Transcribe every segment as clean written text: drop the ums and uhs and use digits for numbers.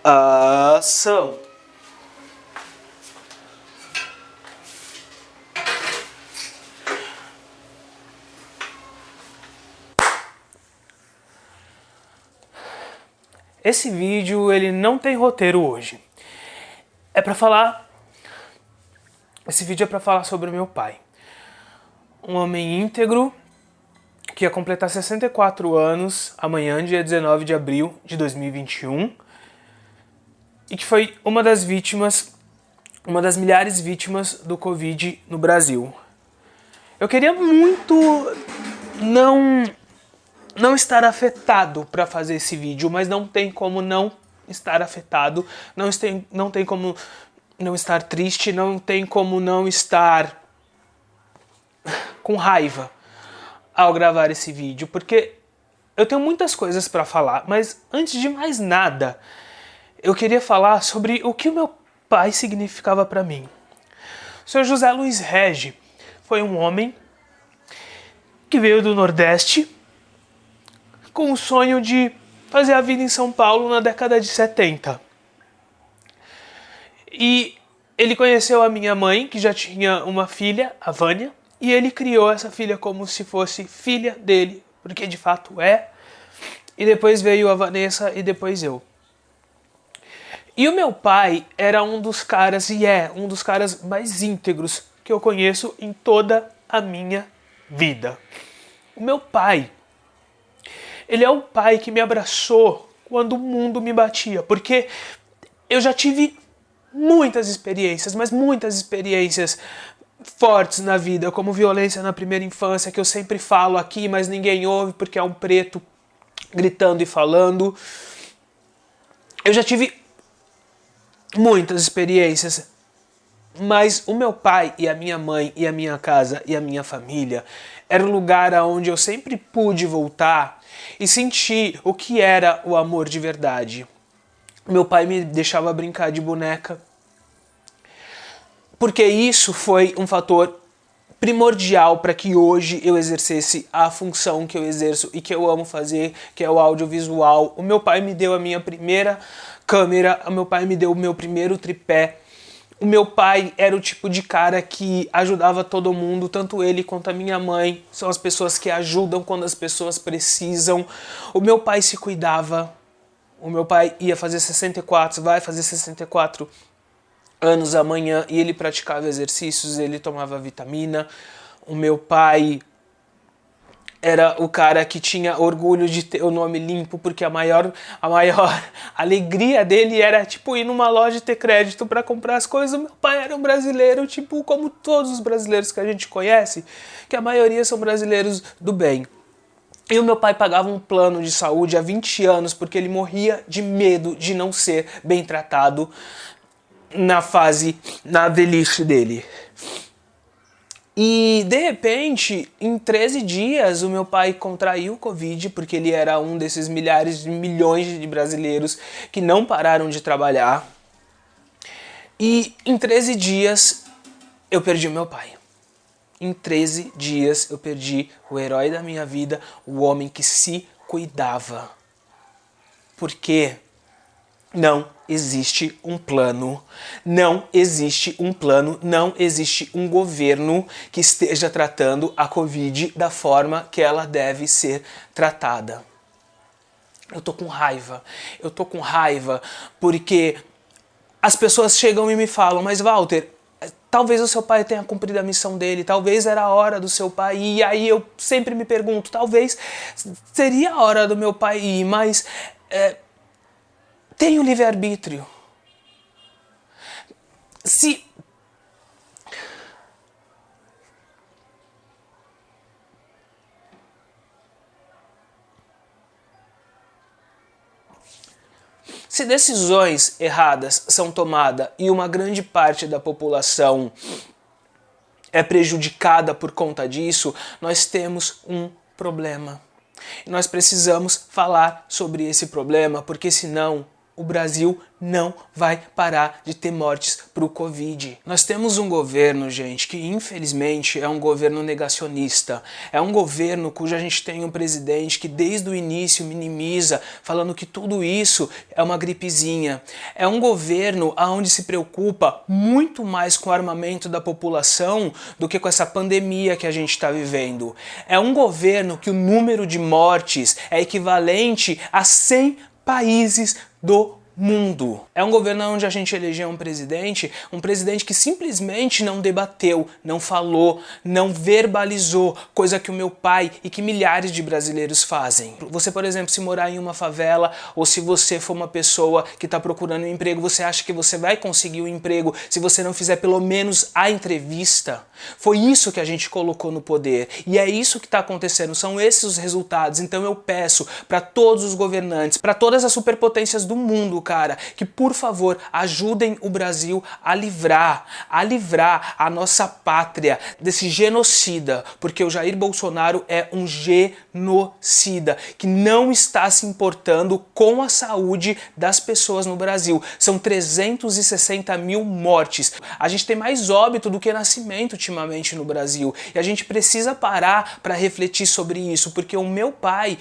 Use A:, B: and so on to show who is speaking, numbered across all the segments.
A: Ação! Esse vídeo ele não tem roteiro hoje. Esse vídeo é para falar sobre o meu pai. Um homem íntegro que ia completar 64 anos amanhã, dia 19 de abril de 2021, e que foi uma das milhares de vítimas do Covid no Brasil. Eu queria muito não estar afetado para fazer esse vídeo, mas não tem como não estar afetado, não tem como não estar triste, não tem como não estar com raiva ao gravar esse vídeo, porque eu tenho muitas coisas para falar, mas antes de mais nada, eu queria falar sobre o que o meu pai significava para mim. O Sr. José Luiz Regi foi um homem que veio do Nordeste com o sonho de fazer a vida em São Paulo na década de 70. E ele conheceu a minha mãe, que já tinha uma filha, a Vânia, e ele criou essa filha como se fosse filha dele, porque de fato é. E depois veio a Vanessa e depois eu. E o meu pai era um dos caras, e é um dos caras mais íntegros que eu conheço em toda a minha vida. O meu pai, ele é o pai que me abraçou quando o mundo me batia, porque eu já tive muitas experiências, mas muitas experiências fortes na vida, como violência na primeira infância, que eu sempre falo aqui, mas ninguém ouve porque é um preto gritando e falando. Eu já tive muitas experiências, mas o meu pai e a minha mãe e a minha casa e a minha família era o lugar aonde eu sempre pude voltar e sentir o que era o amor de verdade. Meu pai me deixava brincar de boneca, porque isso foi um fator primordial para que hoje eu exercesse a função que eu exerço e que eu amo fazer, que é o audiovisual. O meu pai me deu a minha primeira câmera, o meu pai me deu o meu primeiro tripé. O meu pai era o tipo de cara que ajudava todo mundo, tanto ele quanto a minha mãe. São as pessoas que ajudam quando as pessoas precisam. O meu pai se cuidava. O meu pai ia fazer 64, vai fazer 64 anos amanhã, e ele praticava exercícios, ele tomava vitamina. O meu pai era o cara que tinha orgulho de ter o nome limpo, porque a maior alegria dele era tipo ir numa loja e ter crédito para comprar as coisas. O meu pai era um brasileiro, tipo como todos os brasileiros que a gente conhece, que a maioria são brasileiros do bem. E o meu pai pagava um plano de saúde há 20 anos porque ele morria de medo de não ser bem tratado na velhice dele. E, de repente, em 13 dias, o meu pai contraiu o Covid, porque ele era um desses milhares de milhões de brasileiros que não pararam de trabalhar. E, em 13 dias, eu perdi o meu pai. Em 13 dias, eu perdi o herói da minha vida, o homem que se cuidava. Por quê? Não existe um plano, não existe um plano, não existe um governo que esteja tratando a Covid da forma que ela deve ser tratada. Eu tô com raiva porque as pessoas chegam e me falam, mas Walter, talvez o seu pai tenha cumprido a missão dele, talvez era a hora do seu pai ir, e aí eu sempre me pergunto, talvez seria a hora do meu pai ir, mas tem o livre-arbítrio. Se decisões erradas são tomadas e uma grande parte da população é prejudicada por conta disso, nós temos um problema. E nós precisamos falar sobre esse problema, porque senão o Brasil não vai parar de ter mortes pro Covid. Nós temos um governo, gente, que infelizmente é um governo negacionista. É um governo cujo a gente tem um presidente que desde o início minimiza, falando que tudo isso é uma gripezinha. É um governo onde se preocupa muito mais com o armamento da população do que com essa pandemia que a gente está vivendo. É um governo que o número de mortes é equivalente a 100 países do mundo. É um governo onde a gente elegeu um presidente que simplesmente não debateu, não falou, não verbalizou, coisa que o meu pai e que milhares de brasileiros fazem. Você, por exemplo, se morar em uma favela ou se você for uma pessoa que está procurando um emprego, você acha que você vai conseguir um emprego se você não fizer pelo menos a entrevista? Foi isso que a gente colocou no poder e é isso que está acontecendo, são esses os resultados. Então eu peço para todos os governantes, para todas as superpotências do mundo, cara, que por favor ajudem o Brasil a livrar a nossa pátria desse genocida, porque o Jair Bolsonaro é um genocida que não está se importando com a saúde das pessoas no Brasil. São 360 mil mortes. A gente tem mais óbito do que nascimento ultimamente no Brasil e a gente precisa parar para refletir sobre isso, porque o meu pai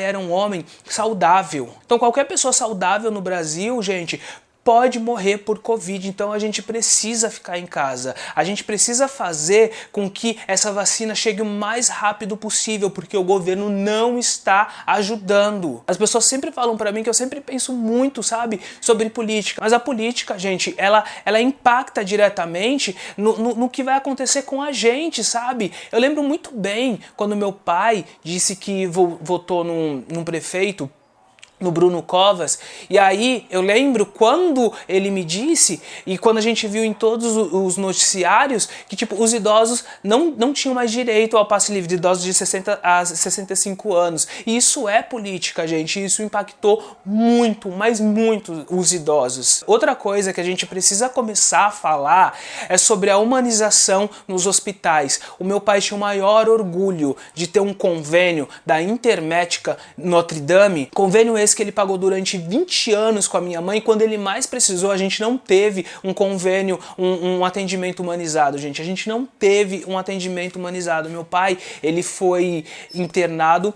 A: era um homem saudável. Então qualquer pessoa saudável no Brasil, gente, pode morrer por Covid, então a gente precisa ficar em casa. A gente precisa fazer com que essa vacina chegue o mais rápido possível, porque o governo não está ajudando. As pessoas sempre falam pra mim que eu sempre penso muito, sabe, sobre política. Mas a política, gente, ela impacta diretamente no que vai acontecer com a gente, sabe? Eu lembro muito bem quando meu pai disse que votou num prefeito, no Bruno Covas, e aí eu lembro quando ele me disse, e quando a gente viu em todos os noticiários, que tipo, os idosos não tinham mais direito ao passe livre, de idosos de 60 a 65 anos. E isso é política, gente, isso impactou muito, mas muito os idosos. Outra coisa que a gente precisa começar a falar é sobre a humanização nos hospitais. O meu pai tinha o maior orgulho de ter um convênio da Intermédica Notre Dame, convênio esse que ele pagou durante 20 anos com a minha mãe. Quando ele mais precisou, a gente não teve um convênio, um atendimento humanizado, gente. A gente não teve um atendimento humanizado. Meu pai, ele foi internado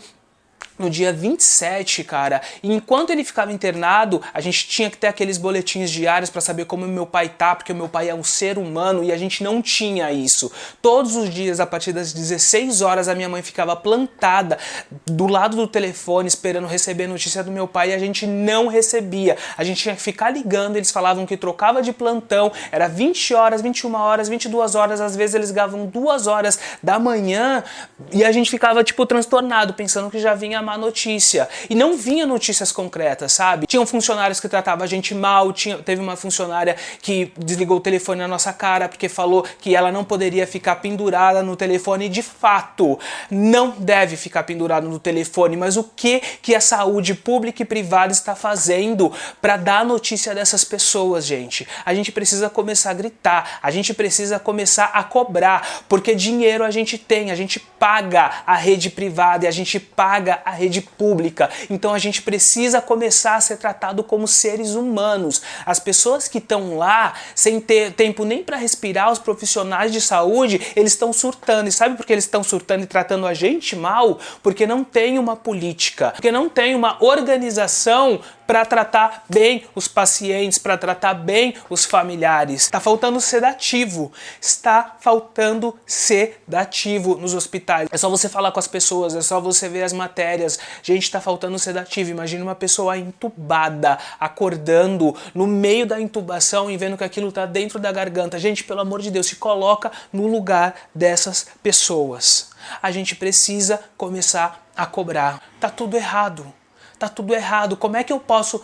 A: no dia 27, cara, e enquanto ele ficava internado, a gente tinha que ter aqueles boletins diários pra saber como o meu pai tá, porque o meu pai é um ser humano e a gente não tinha isso. Todos os dias, a partir das 16 horas, a minha mãe ficava plantada do lado do telefone, esperando receber notícia do meu pai, e a gente não recebia. A gente tinha que ficar ligando, eles falavam que trocava de plantão, era 20 horas, 21 horas, 22 horas, às vezes eles ligavam 2 horas da manhã, e a gente ficava, tipo, transtornado, pensando que já vinha má notícia. E não vinha notícias concretas, sabe? Tinham funcionários que tratavam a gente mal, teve uma funcionária que desligou o telefone na nossa cara porque falou que ela não poderia ficar pendurada no telefone, e de fato, não deve ficar pendurada no telefone, mas o que a saúde pública e privada está fazendo para dar notícia dessas pessoas, gente? A gente precisa começar a gritar, a gente precisa começar a cobrar, porque dinheiro a gente tem, a gente paga a rede privada e a gente paga a rede pública, então a gente precisa começar a ser tratado como seres humanos. As pessoas que estão lá sem ter tempo nem para respirar, os profissionais de saúde, eles estão surtando. E sabe por que eles estão surtando e tratando a gente mal? Porque não tem uma política, porque não tem uma organização para tratar bem os pacientes, para tratar bem os familiares. Está faltando sedativo. Está faltando sedativo nos hospitais. É só você falar com as pessoas, é só você ver as matérias. Gente, está faltando sedativo. Imagina uma pessoa entubada, acordando no meio da intubação e vendo que aquilo está dentro da garganta. Gente, pelo amor de Deus, se coloca no lugar dessas pessoas. A gente precisa começar a cobrar. Tá tudo errado. Tá tudo errado. Como é que eu posso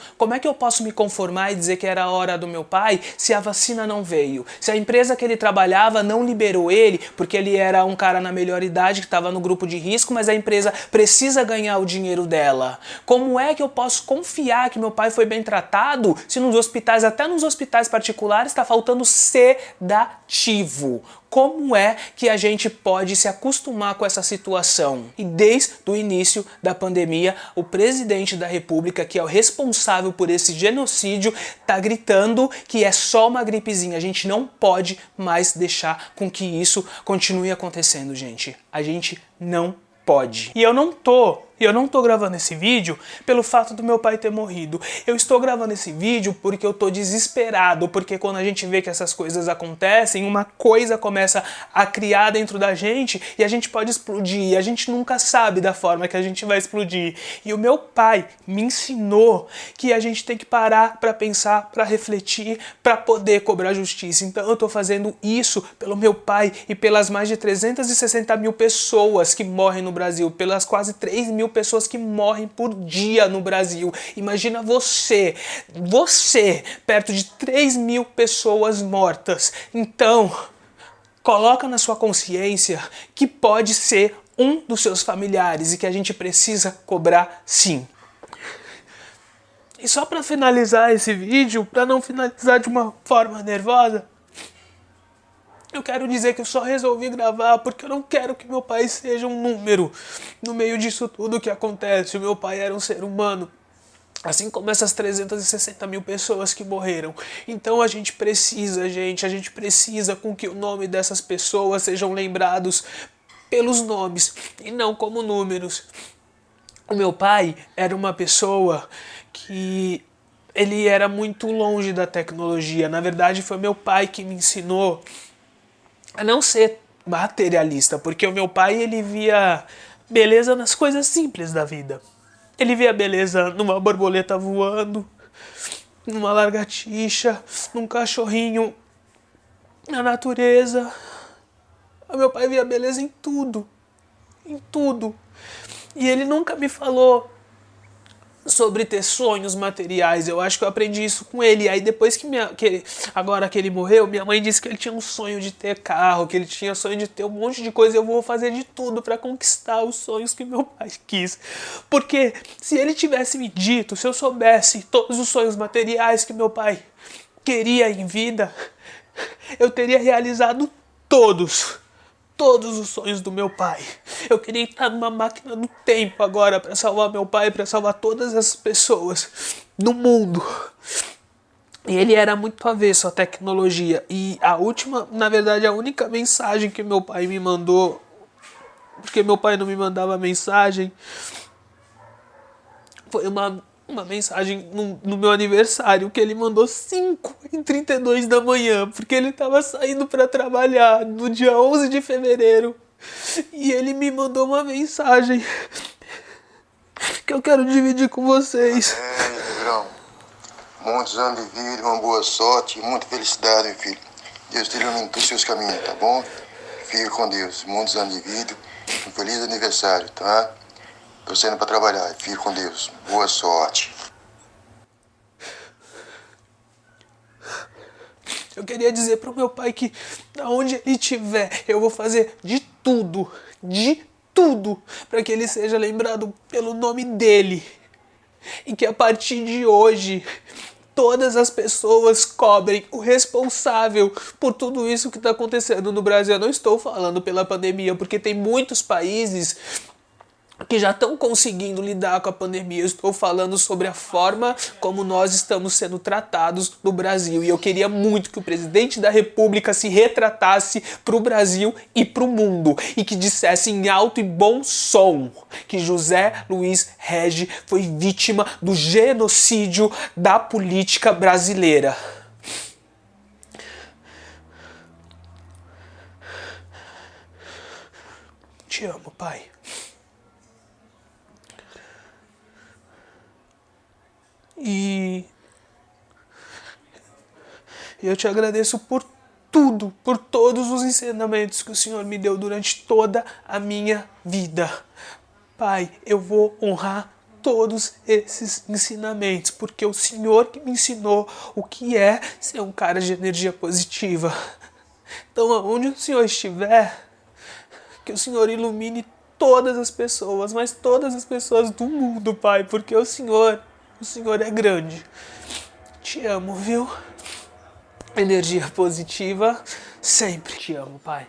A: me conformar e dizer que era a hora do meu pai se a vacina não veio? Se a empresa que ele trabalhava não liberou ele, porque ele era um cara na melhor idade, que estava no grupo de risco, mas a empresa precisa ganhar o dinheiro dela. Como é que eu posso confiar que meu pai foi bem tratado se nos hospitais, até nos hospitais particulares, está faltando sedativo? como é que a gente pode se acostumar com essa situação. E desde o início da pandemia, o presidente da República, que é o responsável por esse genocídio, tá gritando que é só uma gripezinha. A gente não pode mais deixar com que isso continue acontecendo, gente. A gente não pode. E eu não tô gravando esse vídeo pelo fato do meu pai ter morrido. Eu estou gravando esse vídeo porque eu tô desesperado, porque quando a gente vê que essas coisas acontecem, uma coisa começa a criar dentro da gente e a gente pode explodir, e a gente nunca sabe da forma que a gente vai explodir. E o meu pai me ensinou que a gente tem que parar para pensar, para refletir, para poder cobrar justiça. Então eu tô fazendo isso pelo meu pai e pelas mais de 360 mil pessoas que morrem no Brasil, pelas quase 3 mil pessoas que morrem por dia no Brasil. Imagina você, perto de 3 mil pessoas mortas. Então, coloca na sua consciência que pode ser um dos seus familiares e que a gente precisa cobrar sim. E só para finalizar esse vídeo, para não finalizar de uma forma nervosa, eu quero dizer que eu só resolvi gravar porque eu não quero que meu pai seja um número no meio disso tudo que acontece. O meu pai era um ser humano, assim como essas 360 mil pessoas que morreram. Então a gente precisa com que o nome dessas pessoas sejam lembrados pelos nomes e não como números. O meu pai era uma pessoa que ele era muito longe da tecnologia. Na verdade, foi meu pai que me ensinou a não ser materialista, porque o meu pai, ele via beleza nas coisas simples da vida. Ele via beleza numa borboleta voando, numa lagartixa, num cachorrinho, na natureza. O meu pai via beleza em tudo, em tudo. E ele nunca me falou sobre ter sonhos materiais. Eu acho que eu aprendi isso com ele. Aí depois agora que ele morreu, minha mãe disse que ele tinha um sonho de ter carro, que ele tinha sonho de ter um monte de coisa. Eu vou fazer de tudo para conquistar os sonhos que meu pai quis. Porque se ele tivesse me dito, se eu soubesse todos os sonhos materiais que meu pai queria em vida, eu teria realizado todos os sonhos do meu pai. Eu queria estar numa máquina do tempo agora para salvar meu pai, para salvar todas as pessoas no mundo. E ele era muito avesso à tecnologia. E a única mensagem que meu pai me mandou, porque meu pai não me mandava mensagem, foi uma mensagem no meu aniversário, que ele mandou 5h32 da manhã, porque ele estava saindo para trabalhar no dia 11 de fevereiro. E ele me mandou uma mensagem que eu quero dividir com vocês.
B: Negrão, muitos anos de vida, uma boa sorte e muita felicidade, meu filho. Deus te ilumine todos os seus caminhos, tá bom? Fica com Deus, muitos anos de vida, um feliz aniversário, tá? Tô saindo pra trabalhar. Fique com Deus. Boa sorte.
A: Eu queria dizer pro meu pai que, aonde ele estiver, eu vou fazer de tudo para que ele seja lembrado pelo nome dele. E que a partir de hoje, todas as pessoas cobrem o responsável por tudo isso que está acontecendo no Brasil. Eu não estou falando pela pandemia, porque tem muitos países que já estão conseguindo lidar com a pandemia. Eu estou falando sobre a forma como nós estamos sendo tratados no Brasil. E eu queria muito que o presidente da República se retratasse para o Brasil e para o mundo. E que dissesse em alto e bom som que José Luiz Regi foi vítima do genocídio da política brasileira. Te amo, pai. E eu te agradeço por tudo, por todos os ensinamentos que o Senhor me deu durante toda a minha vida. Pai, eu vou honrar todos esses ensinamentos, porque o Senhor que me ensinou o que é ser um cara de energia positiva. Então, aonde o Senhor estiver, que o Senhor ilumine todas as pessoas, mas todas as pessoas do mundo, Pai, porque o Senhor é grande. Te amo, viu? Energia positiva sempre. Te amo, pai.